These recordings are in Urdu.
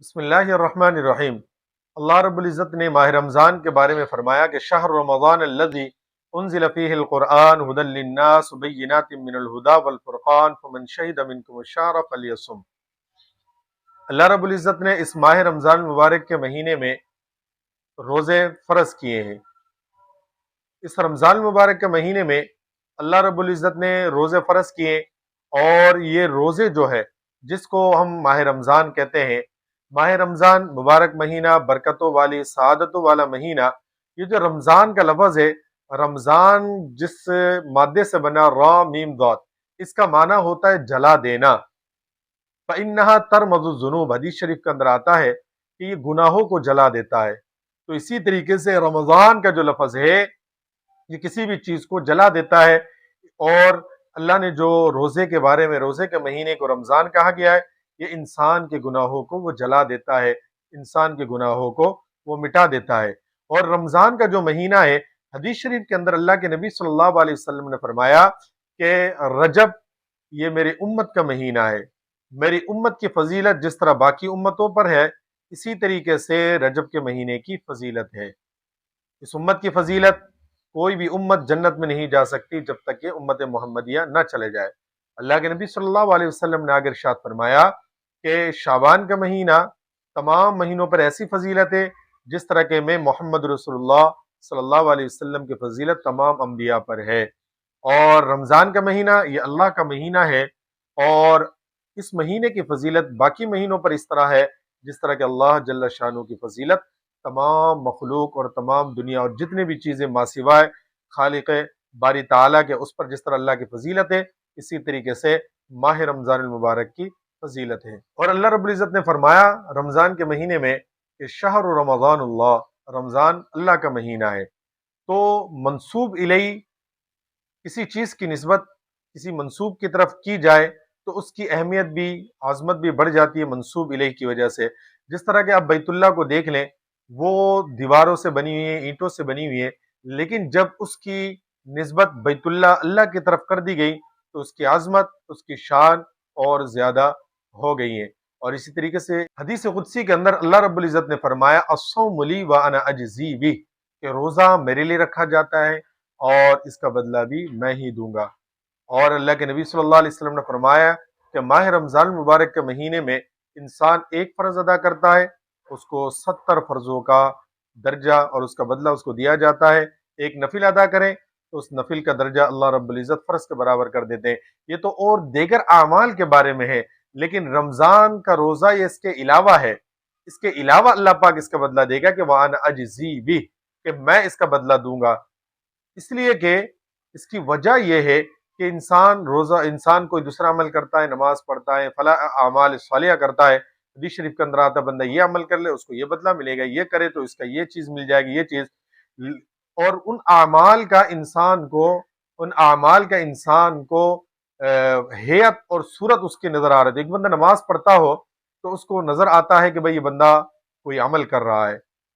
بسم اللہ الرحمن الرحیم۔ اللہ رب العزت نے ماہ رمضان کے بارے میں فرمایا کہ شہر رمضان الذی انزل فیہ القرآن ھدی للناس بینات من الھدی والفرقان فمن شہد منکم الشہر فلیصم۔ اللہ رب العزت نے اس ماہ رمضان مبارک کے مہینے میں روزے فرض کیے ہیں۔ اس رمضان مبارک کے مہینے میں اللہ رب العزت نے روزے فرض کیے، اور یہ روزے جو ہے جس کو ہم ماہ رمضان کہتے ہیں، ماہ رمضان مبارک مہینہ، برکتوں والی سعادتوں والا مہینہ، یہ جو رمضان کا لفظ ہے، رمضان جس مادے سے بنا را میم ضاد، اس کا معنی ہوتا ہے جلا دینا۔ فَإِنَّهَا تَرْمَضُ الذُّنُوبَ، حدیث شریف کے اندر آتا ہے کہ یہ گناہوں کو جلا دیتا ہے۔ تو اسی طریقے سے رمضان کا جو لفظ ہے یہ کسی بھی چیز کو جلا دیتا ہے، اور اللہ نے جو روزے کے بارے میں، روزے کے مہینے کو رمضان کہا گیا ہے، یہ انسان کے گناہوں کو وہ جلا دیتا ہے، انسان کے گناہوں کو وہ مٹا دیتا ہے۔ اور رمضان کا جو مہینہ ہے، حدیث شریف کے اندر اللہ کے نبی صلی اللہ علیہ وسلم نے فرمایا کہ رجب یہ میری امت کا مہینہ ہے۔ میری امت کی فضیلت جس طرح باقی امتوں پر ہے، اسی طریقے سے رجب کے مہینے کی فضیلت ہے۔ اس امت کی فضیلت، کوئی بھی امت جنت میں نہیں جا سکتی جب تک کہ امت محمدیہ نہ چلے جائے۔ اللہ کے نبی صلی اللہ علیہ وسلم نے آگے ارشاد فرمایا کہ شعبان کا مہینہ تمام مہینوں پر ایسی فضیلت ہے جس طرح کہ میں محمد رسول اللہ صلی اللہ علیہ وسلم کی فضیلت تمام انبیاء پر ہے۔ اور رمضان کا مہینہ یہ اللہ کا مہینہ ہے، اور اس مہینے کی فضیلت باقی مہینوں پر اس طرح ہے جس طرح کہ اللہ جل شانہ کی فضیلت تمام مخلوق اور تمام دنیا اور جتنے بھی چیزیں ماسوائے خالق باری تعالیٰ کے، اس پر جس طرح اللہ کی فضیلت ہے، اسی طریقے سے ماہ رمضان المبارک کی فضیلت ہے۔ اور اللہ رب العزت نے فرمایا رمضان کے مہینے میں کہ شہر رمضان اللہ، رمضان اللہ کا مہینہ ہے۔ تو منسوب الیہ کسی چیز کی نسبت کسی منسوب کی طرف کی جائے تو اس کی اہمیت بھی، عظمت بھی بڑھ جاتی ہے منسوب الیہ کی وجہ سے۔ جس طرح کہ آپ بیت اللہ کو دیکھ لیں، وہ دیواروں سے بنی ہوئی ہے، اینٹوں سے بنی ہوئی ہے، لیکن جب اس کی نسبت بیت اللہ اللہ کی طرف کر دی گئی تو اس کی عظمت، اس کی شان اور زیادہ ہو گئی ہے۔ اور اسی طریقے سے حدیث قدسی کے اندر اللہ رب العزت نے فرمایا الصوم لی وانا اجزی بہ، کہ روزہ میرے لیے رکھا جاتا ہے اور اس کا بدلہ بھی میں ہی دوں گا۔ اور اللہ کے نبی صلی اللہ علیہ وسلم نے فرمایا کہ ماہ رمضان مبارک کے مہینے میں انسان ایک فرض ادا کرتا ہے، اس کو 70 فرضوں کا درجہ اور اس کا بدلہ اس کو دیا جاتا ہے۔ ایک نفل ادا کریں تو اس نفل کا درجہ اللہ رب العزت فرض کے برابر کر دیتے ہیں۔ یہ تو اور دیگر اعمال کے بارے میں ہے، لیکن رمضان کا روزہ یہ اس کے علاوہ ہے۔ اس کے علاوہ اللہ پاک اس کا بدلہ دے گا کہ وَأَنَا أَجْزِي بِهِ، کہ میں اس کا بدلہ دوں گا۔ اس لیے کہ اس کی وجہ یہ ہے کہ انسان کوئی دوسرا عمل کرتا ہے، نماز پڑھتا ہے، فلاں اعمال صالحہ کرتا ہے، حدیث شریف کے اندر آتا ہے بندہ یہ عمل کر لے اس کو یہ بدلہ ملے گا، یہ کرے تو اس کا یہ چیز مل جائے گی، یہ چیز۔ اور ان اعمال کا انسان کو ہیئت اور صورت اس کی نظر آ رہی ہے۔ ایک بندہ نماز پڑھتا ہو تو اس کو نظر آتا ہے کہ بھئی یہ بندہ کوئی عمل کر رہا ہے،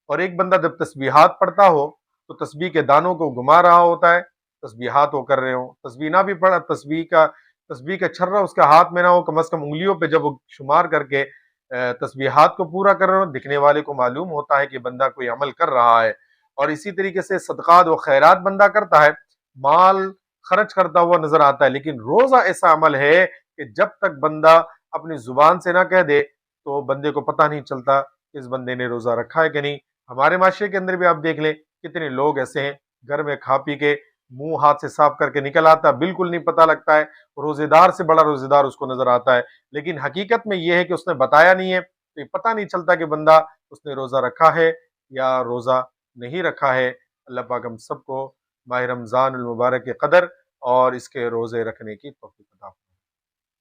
اور ایک بندہ جب تسبیحات پڑھتا ہو تو تسبیح کے دانوں کو گھما رہا ہوتا ہے، تسبیحات وہ کر رہے ہوں، تسبیح نہ بھی پڑھا، تسبیح کا چھرا اس کا ہاتھ میں نہ ہو، کم از کم انگلیوں پہ جب وہ شمار کر کے تسبیحات کو پورا کر رہے ہوں، دکھنے والے کو معلوم ہوتا ہے کہ بندہ کوئی عمل کر رہا ہے۔ اور اسی طریقے سے صدقات و خیرات بندہ کرتا ہے، مال خرچ کرتا ہوا نظر آتا ہے، لیکن روزہ ایسا عمل ہے کہ جب تک بندہ اپنی زبان سے نہ کہہ دے تو بندے کو پتہ نہیں چلتا کہ اس بندے نے روزہ رکھا ہے کہ نہیں۔ ہمارے معاشرے کے اندر بھی آپ دیکھ لیں کتنے لوگ ایسے ہیں، گھر میں کھا پی کے منہ ہاتھ سے صاف کر کے نکل آتا، بالکل نہیں پتہ لگتا ہے، روزے دار سے بڑا روزے دار اس کو نظر آتا ہے، لیکن حقیقت میں یہ ہے کہ اس نے بتایا نہیں ہے، تو یہ پتہ نہیں چلتا کہ بندہ اس نے روزہ رکھا ہے یا روزہ نہیں رکھا ہے۔ اللہ پاک ہم سب کو ماہ رمضان المبارک کی قدر اور اس کے روزے رکھنے کی توفیق عطا فرمائے۔